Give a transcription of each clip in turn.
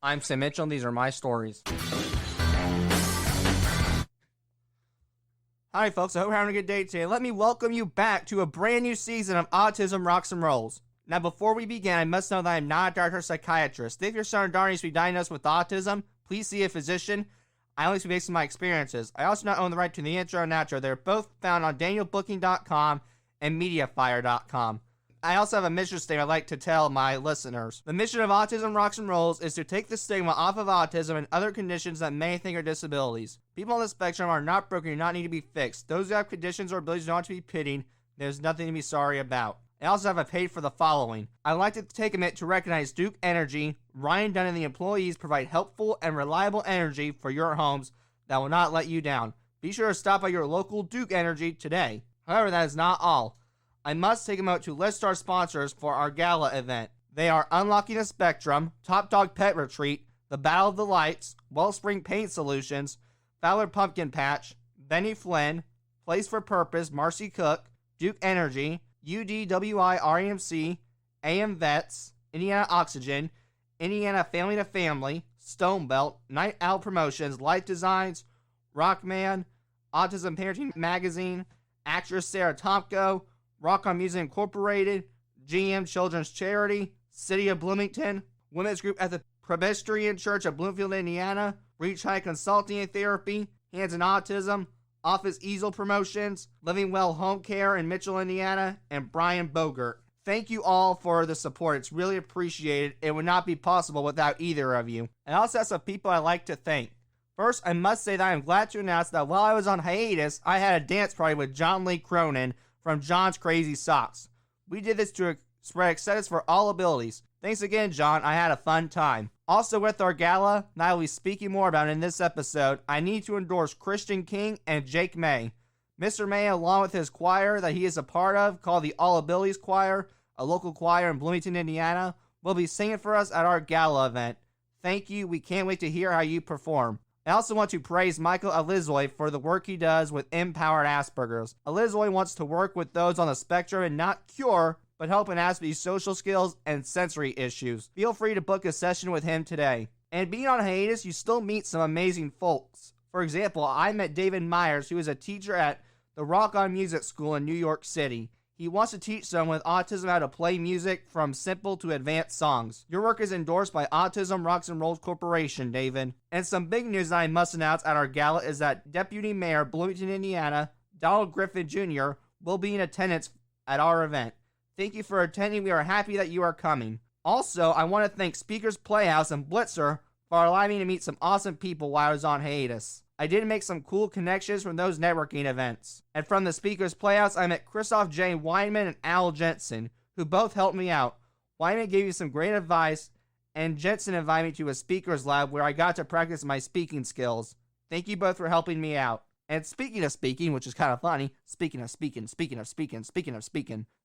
I'm Sam Mitchell, and these are my stories. Hi folks, I hope you're having a good day today. Let me welcome you back to a brand new season of Autism Rocks and Rolls. Now before we begin, I must know that I am not a doctor or psychiatrist. If your son or daughter needs to be diagnosed with autism, please see a physician. I only speak based on my experiences. I also not own the right to the intro and outro. They're both found on danielbooking.com and mediafire.com. I also have a mission statement I'd like to tell my listeners. The mission of Autism Rocks and Rolls is to take the stigma off of autism and other conditions that many think are disabilities. People on the spectrum are not broken and do not need to be fixed. Those who have conditions or abilities do not want to be pitied. There's nothing to be sorry about. I also have a page for the following. I'd like to take a minute to recognize Duke Energy. Ryan Dunn and the employees provide helpful and reliable energy for your homes that will not let you down. Be sure to stop by your local Duke Energy today. However, that is not all. I must take a moment to list our sponsors for our gala event. They are Unlocking the Spectrum, Top Dog Pet Retreat, The Battle of the Lights, Wellspring Paint Solutions, Fowler Pumpkin Patch, Benny Flynn, Place for Purpose, Marcy Cook, Duke Energy, UDWI REMC, AM Vets, Indiana Oxygen, Indiana Family to Family, Stonebelt, Night Owl Promotions, Life Designs, Rockman, Autism Parenting Magazine, actress Sarah Tomko, Rock On Music Incorporated, GM Children's Charity, City of Bloomington, Women's Group at the Presbyterian Church of Bloomfield, Indiana, Reach High Consulting and Therapy, Hands in Autism, Office Easel Promotions, Living Well Home Care in Mitchell, Indiana, and Brian Bogert. Thank you all for the support. It's really appreciated. It would not be possible without either of you. I also have some people I'd like to thank. First, I must say that I am glad to announce that while I was on hiatus, I had a dance party with John Lee Cronin from John's Crazy Socks. We did this to spread acceptance for all abilities. Thanks again, John. I had a fun time. Also with our gala, that I will be speaking more about in this episode, I need to endorse Christian King and Jake May. Mr. May, along with his choir that he is a part of, called the All Abilities Choir, a local choir in Bloomington, Indiana, will be singing for us at our gala event. Thank you. We can't wait to hear how you perform. I also want to praise Michael Alizoy for the work he does with Empowered Asperger's. Alizoy wants to work with those on the spectrum and not cure, but help in Asperger's social skills and sensory issues. Feel free to book a session with him today. And being on hiatus, you still meet some amazing folks. For example, I met David Myers, who is a teacher at the Rock On Music School in New York City. He wants to teach someone with autism how to play music from simple to advanced songs. Your work is endorsed by Autism Rocks and Rolls Corporation, David. And some big news that I must announce at our gala is that Deputy Mayor Bloomington, Indiana, Donald Griffin Jr. will be in attendance at our event. Thank you for attending. We are happy that you are coming. Also, I want to thank Speakers Playhouse and Blitzer for allowing me to meet some awesome people while I was on hiatus. I did make some cool connections from those networking events. And from the Speakers Playhouse, I met Christoph J. Weinman and Al Jensen, who both helped me out. Weinman gave me some great advice, and Jensen invited me to a speakers lab where I got to practice my speaking skills. Thank you both for helping me out. And speaking of speaking, which is kind of funny, speaking of speaking,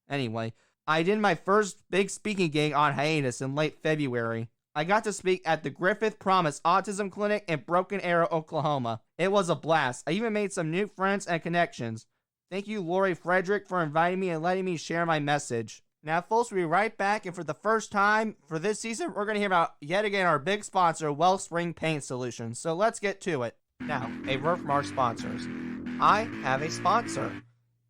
anyway, I did my first big speaking gig on hiatus in late February. I got to speak at the Griffith Promise Autism Clinic in Broken Arrow, Oklahoma. It was a blast. I even made some new friends and connections. Thank you, Lori Frederick, for inviting me and letting me share my message. Now, folks, we'll be right back, and for the first time for this season, we're going to hear about, yet again, our big sponsor, Wellspring Paint Solutions. So let's get to it. Now, a word from our sponsors. I have a sponsor.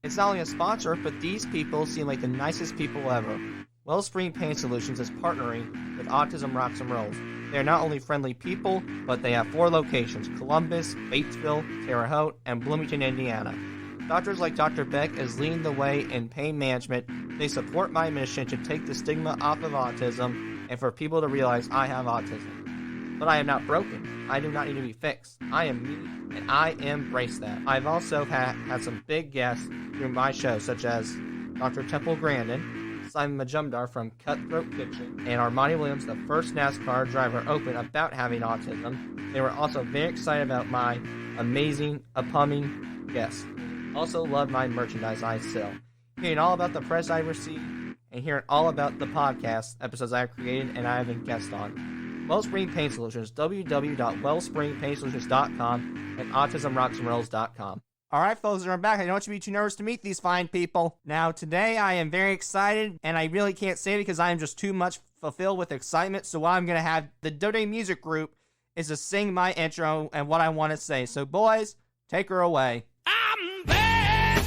It's not only a sponsor, but these people seem like the nicest people ever. Wellspring Paint Solutions is partnering with Autism Rocks and Rolls. They are not only friendly people, but they have 4 locations: Columbus, Batesville, Terre Haute, and Bloomington, Indiana. Doctors like Dr. Beck is leading the way in pain management. They support my mission to take the stigma off of autism and for people to realize I have autism. But I am not broken. I do not need to be fixed. I am me, and I embrace that. I've also had some big guests through my show, such as Dr. Temple Grandin, Simon Majumdar from Cutthroat Kitchen, and Armani Williams, the first NASCAR driver, open about having autism. They were also very excited about my amazing upcoming guests. Also love my merchandise I sell. Hearing all about the press I received, and hearing all about the podcast episodes I have created and I have been guest on. Wellspring Paint Solutions, www.wellspringpaintsolutions.com and autismrocksandrolls.com. Alright, folks, I'm back. I don't want you to be too nervous to meet these fine people. Now, today I am very excited, and I really can't say it because I am just too much fulfilled with excitement. So what I'm going to have the Doday Music Group is to sing my intro and what I want to say. So, boys, take her away. I'm back,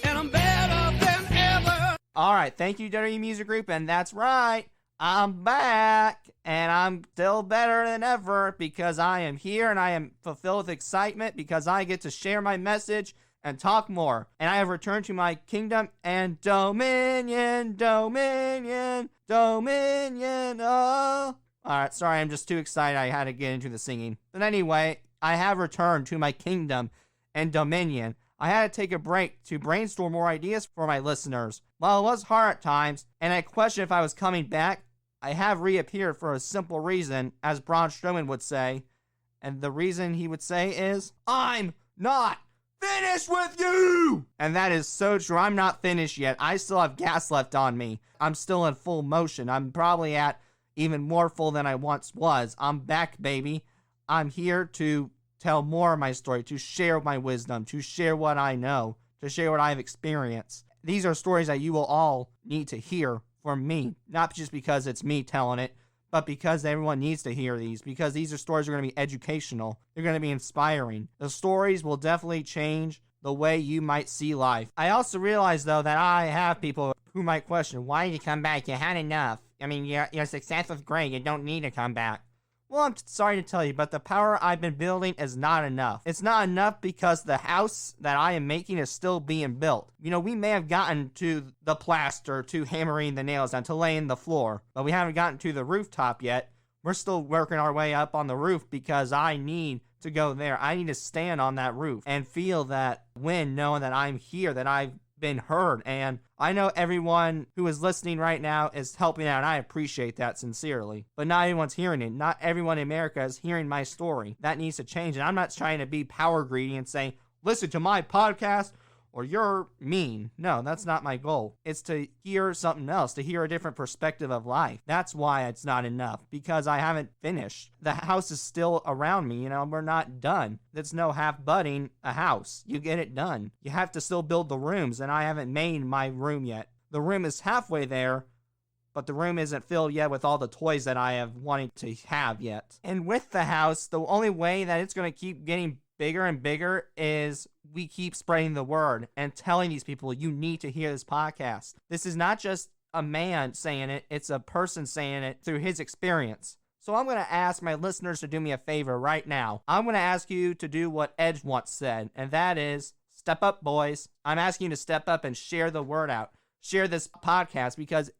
and I'm better than ever. Alright, thank you, Doday Music Group, and that's right. I'm back, and I'm still better than ever because I am here and I am fulfilled with excitement because I get to share my message and talk more. And I have returned to my kingdom and dominion, dominion, dominion, oh. Alright, sorry, I'm just too excited. I had to get into the singing. But anyway, I have returned to my kingdom and dominion. I had to take a break to brainstorm more ideas for my listeners. While it was hard at times, and I questioned if I was coming back, I have reappeared for a simple reason, as Braun Strowman would say. And the reason he would say is, I'm not finished with you! And that is so true. I'm not finished yet. I still have gas left on me. I'm still in full motion. I'm probably at even more full than I once was. I'm back, baby. I'm here to tell more of my story, to share my wisdom, to share what I know, to share what I've experienced. These are stories that you will all need to hear from me, not just because it's me telling it, but because everyone needs to hear these, because these are stories that are going to be educational. They're going to be inspiring. The stories will definitely change the way you might see life. I also realize, though, that I have people who might question, why did you come back? You had enough. I mean, your success was great. You don't need to come back. Well, I'm sorry to tell you, but the power I've been building is not enough. It's not enough because the house that I am making is still being built. You know, we may have gotten to the plaster, to hammering the nails down, to laying the floor, but we haven't gotten to the rooftop yet. We're still working our way up on the roof because I need to go there. I need to stand on that roof and feel that wind, knowing that I'm here, that I've been heard. And I know everyone who is listening right now is helping out, and I appreciate that sincerely. But not everyone's hearing it. Not everyone in America is hearing my story. That needs to change. And I'm not trying to be power greedy and say, listen to my podcast or you're mean. No, that's not my goal. It's to hear something else, to hear a different perspective of life. That's why it's not enough, because I haven't finished. The house is still around me, we're not done. There's no half budding a house. You get it done. You have to still build the rooms, and I haven't made my room yet. The room is halfway there, but the room isn't filled yet with all the toys that I have wanted to have yet. And with the house, the only way that it's going to keep getting bigger and bigger is we keep spreading the word and telling these people, you need to hear this podcast. This is not just a man saying it, it's a person saying it through his experience. So I'm going to ask my listeners to do me a favor right now. I'm going to ask you to do what Edge once said, and that is, step up, boys. I'm asking you to step up and share the word out. Share this podcast, because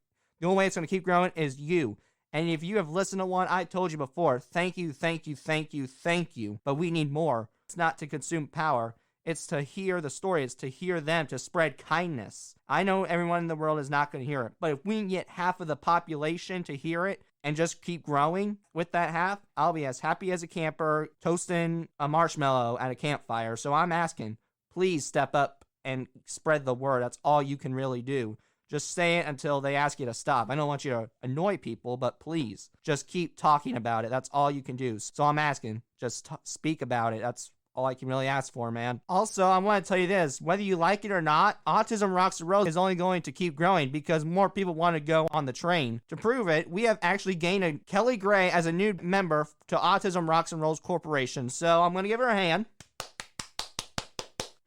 the only way it's going to keep growing is you. And if you have listened to one, I told you before, thank you, thank you, thank you, thank you. But we need more. It's not to consume power. It's to hear the story. It's to hear them, to spread kindness. I know everyone in the world is not going to hear it, but if we can get half of the population to hear it and just keep growing with that half, I'll be as happy as a camper toasting a marshmallow at a campfire. So I'm asking, please step up and spread the word. That's all you can really do. Just say it until they ask you to stop. I don't want you to annoy people, but please, just keep talking about it. That's all you can do. So I'm asking, just speak about it. That's all I can really ask for, man. Also, I want to tell you this. Whether you like it or not, Autism Rocks and Rolls is only going to keep growing because more people want to go on the train. To prove it, we have actually gained a Kelly Gray as a new member to Autism Rocks and Rolls Corporation. So I'm going to give her a hand.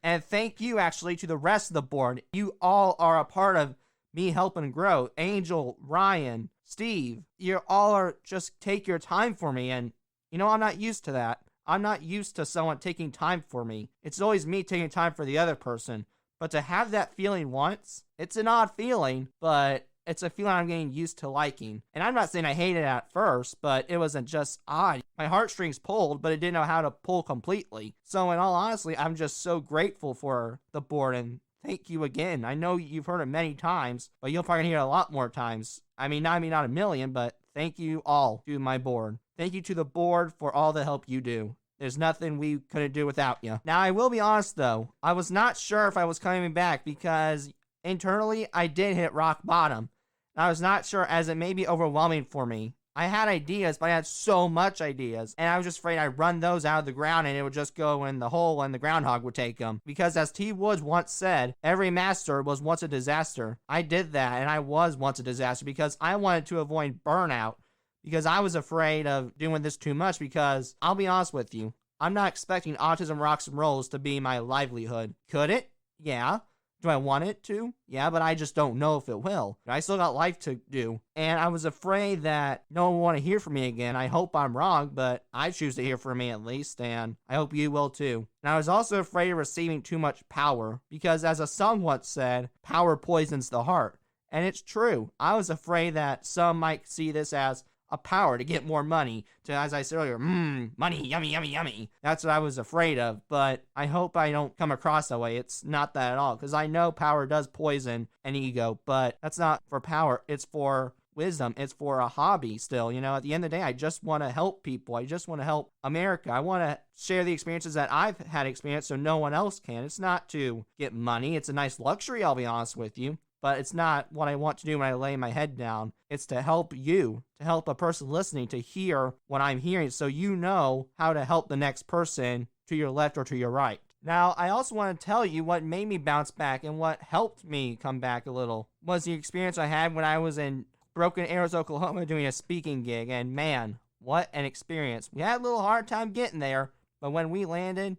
And thank you, actually, to the rest of the board. You all are a part of me helping grow. Angel, Ryan, Steve, you all are just take your time for me. And, I'm not used to that. I'm not used to someone taking time for me. It's always me taking time for the other person. But to have that feeling once, it's an odd feeling, but it's a feeling I'm getting used to liking. And I'm not saying I hated it at first, but it wasn't just odd. My heartstrings pulled, but it didn't know how to pull completely. So in all honesty, I'm just so grateful for the board, and thank you again. I know you've heard it many times, but you'll probably hear it a lot more times. I mean, not a million, but thank you all to my board. Thank you to the board for all the help you do. There's nothing we couldn't do without you. Now, I will be honest, though. I was not sure if I was coming back because internally, I did hit rock bottom. I was not sure, as it may be overwhelming for me. I had ideas, but I had so much ideas, and I was just afraid I'd run those out of the ground and it would just go in the hole and the groundhog would take them. Because as T. Woods once said, every master was once a disaster. I did that, and I was once a disaster because I wanted to avoid burnout, because I was afraid of doing this too much. Because I'll be honest with you, I'm not expecting Autism Rocks and Rolls to be my livelihood. Could it? Yeah. Do I want it to? Yeah, but I just don't know if it will. I still got life to do. And I was afraid that no one would want to hear from me again. I hope I'm wrong, but I choose to hear from me at least, and I hope you will too. And I was also afraid of receiving too much power, because as a song once said, power poisons the heart. And it's true. I was afraid that some might see this as a power to get more money, to, as I said earlier, money, yummy, yummy, yummy. That's what I was afraid of, but I hope I don't come across that way. It's not that at all, because I know power does poison an ego, but that's not for power. It's for wisdom. It's for a hobby still. At the end of the day, I just want to help people. I just want to help America. I want to share the experiences that I've had experienced so no one else can. It's not to get money. It's a nice luxury, I'll be honest with you. But it's not what I want to do when I lay my head down. It's to help you, to help a person listening to hear what I'm hearing, so you know how to help the next person to your left or to your right. Now, I also want to tell you what made me bounce back and what helped me come back a little was the experience I had when I was in Broken Arrows, Oklahoma doing a speaking gig. And man, what an experience. We had a little hard time getting there, but when we landed,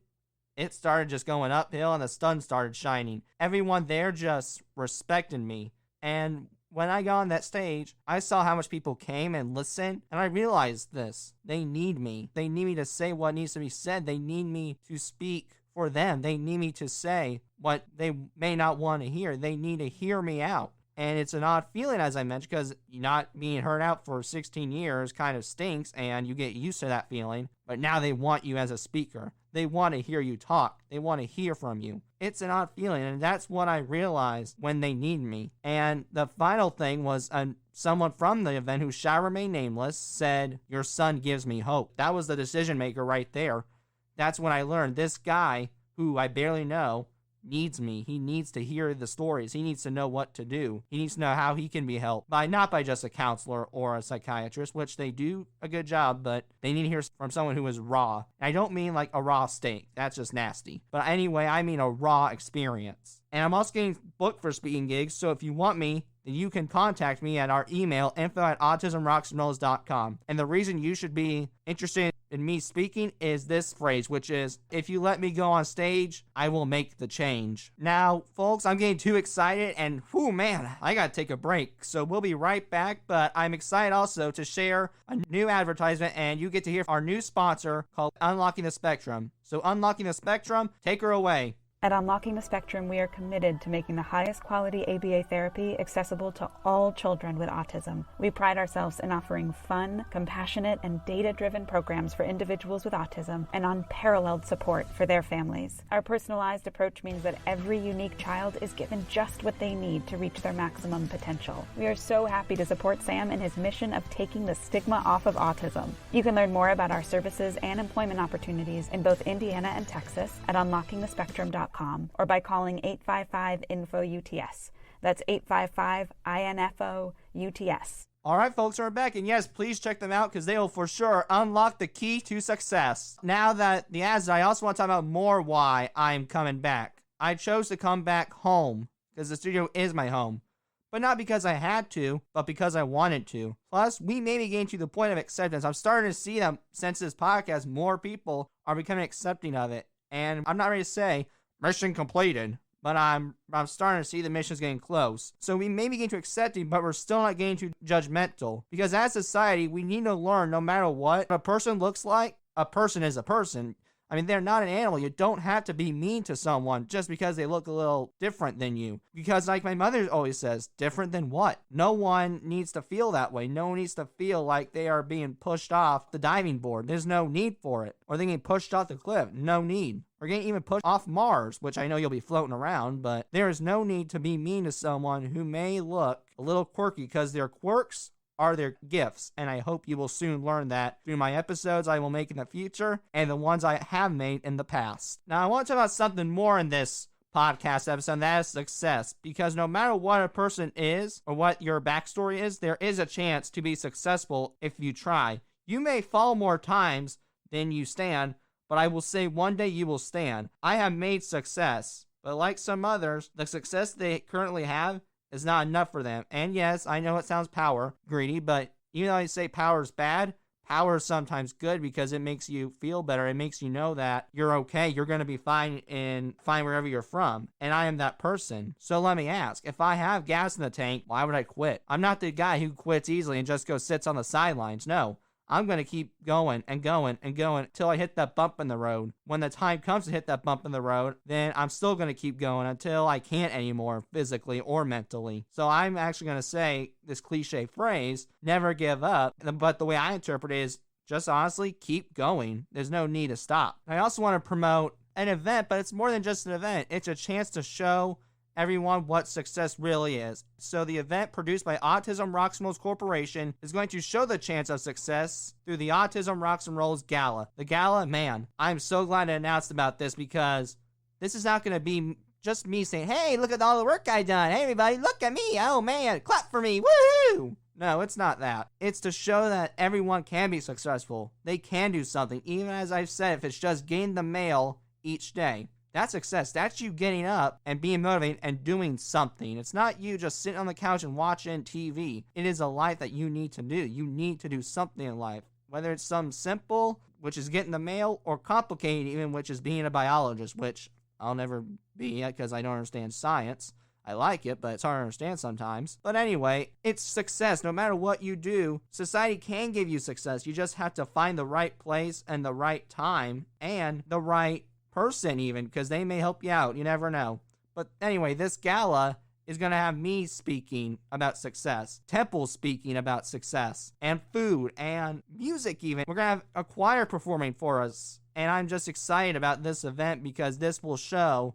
it started just going uphill and the sun started shining. Everyone there just respected me. And when I got on that stage, I saw how much people came and listened, and I realized this. They need me. They need me to say what needs to be said. They need me to speak for them. They need me to say what they may not want to hear. They need to hear me out. And it's an odd feeling, as I mentioned, because not being heard out for 16 years kind of stinks, and you get used to that feeling. But now they want you as a speaker. They want to hear you talk. They want to hear from you. It's an odd feeling, and that's what I realized when they need me. And the final thing was someone from the event, who shall remain nameless, said, "Your son gives me hope." That was the decision maker right there. That's when I learned this guy, who I barely know, needs me. He needs to hear the stories. He needs to know what to do. He needs to know how he can be helped not by just a counselor or a psychiatrist, which they do a good job, but they need to hear from someone who is raw. And I don't mean like a raw steak. That's just nasty. But anyway, I mean a raw experience. And I'm also getting booked for speaking gigs, so if you want me, then you can contact me at our email, info@autismrocksandrolls.com. And the reason you should be interested in me speaking is this phrase, which is, if you let me go on stage, I will make the change. Now, folks, I'm getting too excited, and whew, man, I gotta take a break. So we'll be right back, but I'm excited also to share a new advertisement, and you get to hear our new sponsor called Unlocking the Spectrum. So Unlocking the Spectrum, take her away. At Unlocking the Spectrum, we are committed to making the highest quality ABA therapy accessible to all children with autism. We pride ourselves in offering fun, compassionate, and data-driven programs for individuals with autism and unparalleled support for their families. Our personalized approach means that every unique child is given just what they need to reach their maximum potential. We are so happy to support Sam in his mission of taking the stigma off of autism. You can learn more about our services and employment opportunities in both Indiana and Texas at unlockingthespectrum.com. or by calling 855-INFO-UTS. That's 855-INFO-UTS. All right, folks, we're back, and yes, please check them out, because they will for sure unlock the key to success. Now that the ads, I also want to talk about more why I'm coming back. I chose to come back home, because the studio is my home. But not because I had to, but because I wanted to. Plus, we may be getting to the point of acceptance. I'm starting to see that since this podcast, more people are becoming accepting of it. And I'm not ready to say, mission completed, but I'm starting to see the mission's getting close. So we may be getting to accepting, but we're still not getting too judgmental. Because as a society, we need to learn, no matter what a person looks like, a person is a person. I mean, they're not an animal. You don't have to be mean to someone just because they look a little different than you. Because like my mother always says, different than what? No one needs to feel that way. No one needs to feel like they are being pushed off the diving board. There's no need for it. Or they're getting pushed off the cliff. No need. Or getting even pushed off Mars, which I know you'll be floating around, but there is no need to be mean to someone who may look a little quirky, because their quirks are their gifts, and I hope you will soon learn that through my episodes I will make in the future and the ones I have made in the past. Now, I want to talk about something more in this podcast episode, and that is success. Because no matter what a person is or what your backstory is, there is a chance to be successful if you try. You may fall more times than you stand, but I will say one day you will stand. I have made success, but like some others, the success they currently have is not enough for them. And yes, I know it sounds power greedy, but even though I say power is bad, power is sometimes good because it makes you feel better. It makes you know that you're okay. You're going to be fine wherever you're from. And I am that person. So let me ask, if I have gas in the tank, why would I quit? I'm not the guy who quits easily and just goes sits on the sidelines. No. I'm going to keep going and going and going until I hit that bump in the road. When the time comes to hit that bump in the road, then I'm still going to keep going until I can't anymore, physically or mentally. So I'm actually going to say this cliche phrase, never give up. But the way I interpret it is just honestly keep going. There's no need to stop. I also want to promote an event, but it's more than just an event. It's a chance to show everyone what success really is. So the event produced by Autism Rocks and Rolls Corporation is going to show the chance of success through the Autism Rocks and Rolls Gala. The Gala, man, I'm so glad I announced about this because this is not going to be just me saying, hey, look at all the work I done. Hey, everybody, look at me. Oh, man, clap for me. Woohoo! No, it's not that. It's to show that everyone can be successful. They can do something, even as I've said, if it's just getting the mail each day. That's success. That's you getting up and being motivated and doing something. It's not you just sitting on the couch and watching TV. It is a life that you need to do. You need to do something in life. Whether it's some simple, which is getting the mail, or complicated even, which is being a biologist, which I'll never be because I don't understand science. I like it, but it's hard to understand sometimes. But anyway, it's success. No matter what you do, society can give you success. You just have to find the right place and the right time and the right person even, because they may help you out. You never know. But anyway, this gala is going to have me speaking about success, Temple speaking about success, and food, and music even. We're going to have a choir performing for us, and I'm just excited about this event because this will show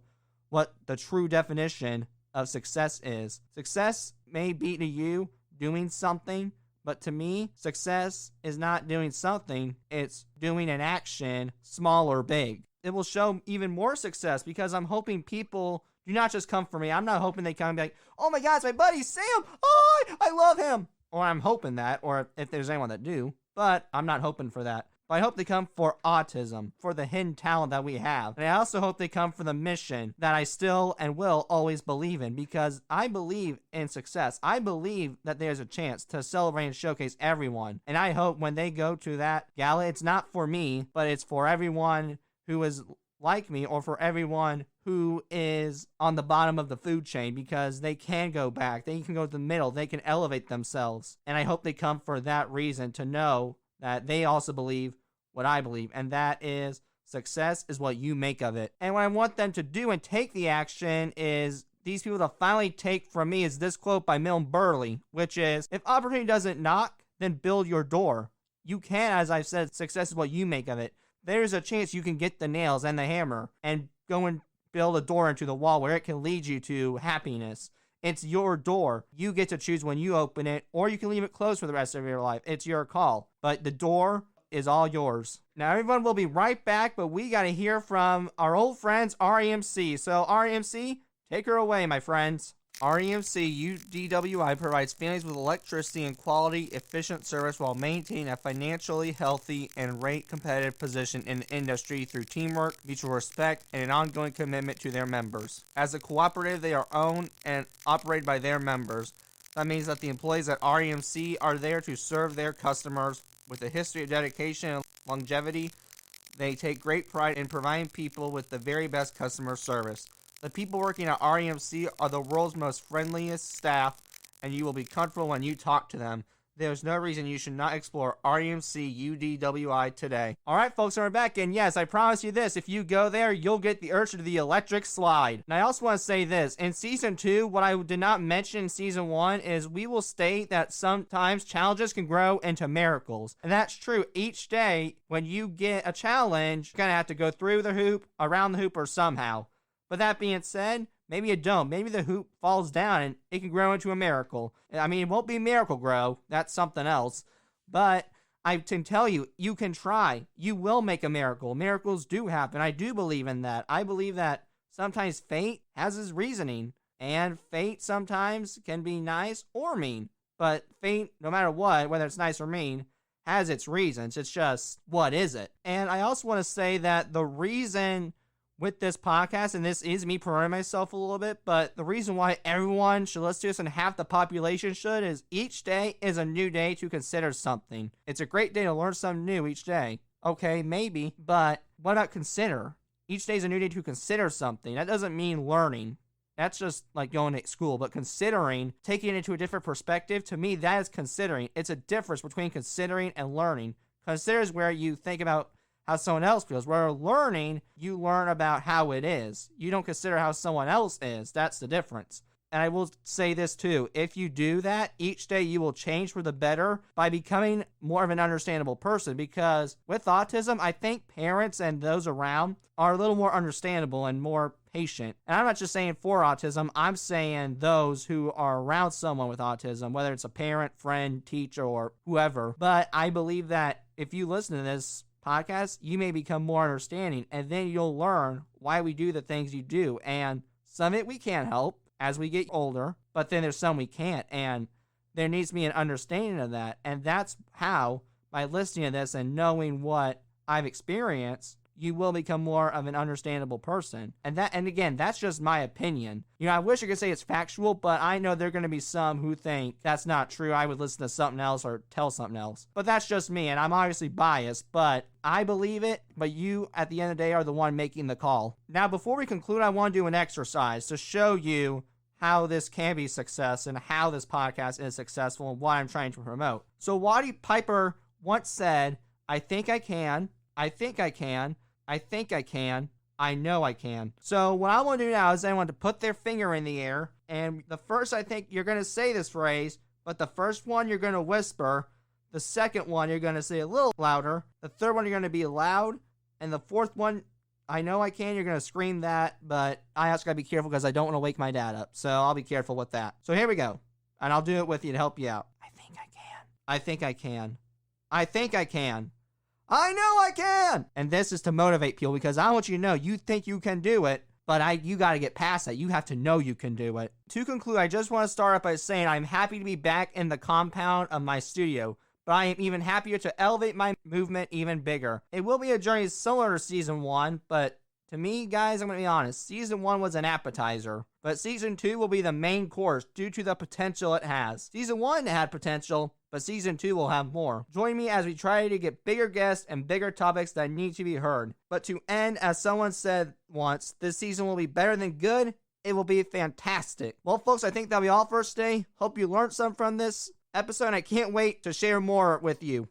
what the true definition of success is. Success may be to you doing something, but to me, success is not doing something, it's doing an action, small or big. It will show even more success because I'm hoping people do not just come for me. I'm not hoping they come and be like, oh my God, it's my buddy Sam. Oh, I love him. Or I'm hoping that, or if there's anyone that do, but I'm not hoping for that. But I hope they come for autism, for the hidden talent that we have. And I also hope they come for the mission that I still and will always believe in because I believe in success. I believe that there's a chance to celebrate and showcase everyone. And I hope when they go to that gala, it's not for me, but it's for everyone who is like me or for everyone who is on the bottom of the food chain because they can go back. They can go to the middle. They can elevate themselves. And I hope they come for that reason to know that they also believe what I believe. And that is success is what you make of it. And what I want them to do and take the action is these people to finally take from me is this quote by Milton Burley, which is, if opportunity doesn't knock, then build your door. You can, as I've said, success is what you make of it. There's a chance you can get the nails and the hammer and go and build a door into the wall where it can lead you to happiness. It's your door. You get to choose when you open it, or you can leave it closed for the rest of your life. It's your call. But the door is all yours. Now, everyone will be right back, but we got to hear from our old friends, REMC. So, REMC, take her away, my friends. REMC UDWI provides families with electricity and quality, efficient service while maintaining a financially healthy and rate competitive position in the industry through teamwork, mutual respect, and an ongoing commitment to their members. As a cooperative, they are owned and operated by their members. That means that the employees at REMC are there to serve their customers with a history of dedication and longevity. They take great pride in providing people with the very best customer service. The people working at REMC are the world's most friendliest staff, and you will be comfortable when you talk to them. There's no reason you should not explore REMC UDWI today. Alright folks, we're back, and yes, I promise you this, if you go there, you'll get the urge to do the electric slide. And I also want to say this, in Season 2, what I did not mention in Season 1 is we will state that sometimes challenges can grow into miracles. And that's true. Each day, when you get a challenge, you're going to have to go through the hoop, around the hoop, or somehow. But that being said, maybe you don't. Maybe the hoop falls down and it can grow into a miracle. I mean, it won't be miracle grow. That's something else. But I can tell you, you can try. You will make a miracle. Miracles do happen. I do believe in that. I believe that sometimes fate has his reasoning, and fate sometimes can be nice or mean. But fate, no matter what, whether it's nice or mean, has its reasons. It's just, what is it? And I also want to say that the reason with this podcast, and this is me promoting myself a little bit, but the reason why everyone should listen to this and half the population should is each day is a new day to consider something. It's a great day to learn something new each day. Okay, maybe, but what about consider? Each day is a new day to consider something. That doesn't mean learning. That's just like going to school, but considering, taking it into a different perspective, to me, that is considering. It's a difference between considering and learning. Consider is where you think about how someone else feels. Where learning, you learn about how it is. You don't consider how someone else is. That's the difference. And I will say this too. If you do that, each day you will change for the better by becoming more of an understandable person. Because with autism, I think parents and those around are a little more understandable and more patient. And I'm not just saying for autism, I'm saying those who are around someone with autism, whether it's a parent, friend, teacher, or whoever. But I believe that if you listen to this podcast, you may become more understanding, and then you'll learn why we do the things you do. And some of it we can't help as we get older, but then there's some we can't, and there needs to be an understanding of that. And that's how, by listening to this and knowing what I've experienced, you will become more of an understandable person. And again, that's just my opinion. You know, I wish I could say it's factual, but I know there are going to be some who think that's not true. I would listen to something else or tell something else. But that's just me, and I'm obviously biased, but I believe it, but you, at the end of the day, are the one making the call. Now, before we conclude, I want to do an exercise to show you how this can be success and how this podcast is successful and what I'm trying to promote. So Waddy Piper once said, I think I can, I think I can, I think I can, I know I can. So what I want to do now is I want to put their finger in the air, and the first, I think you're going to say this phrase, but the first one you're going to whisper, the second one you're going to say a little louder, the third one you're going to be loud, and the fourth one, I know I can, you're going to scream that, but I also got to be careful because I don't want to wake my dad up, so I'll be careful with that. So here we go, and I'll do it with you to help you out. I think I can. I think I can. I think I can. I know I can! And this is to motivate people because I want you to know you think you can do it, but you got to get past that. You have to know you can do it. To conclude, I just want to start off by saying I'm happy to be back in the compound of my studio, but I am even happier to elevate my movement even bigger. It will be a journey similar to Season 1, but to me, guys, I'm going to be honest, Season 1 was an appetizer, but Season 2 will be the main course due to the potential it has. Season 1 had potential, but Season 2 will have more. Join me as we try to get bigger guests and bigger topics that need to be heard. But to end, as someone said once, this season will be better than good. It will be fantastic. Well, folks, I think that'll be all for today. Hope you learned some from this episode, and I can't wait to share more with you.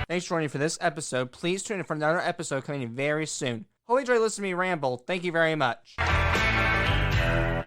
Thanks for joining for this episode. Please tune in for another episode coming in very soon. Hope you enjoyed listening to me ramble. Thank you very much.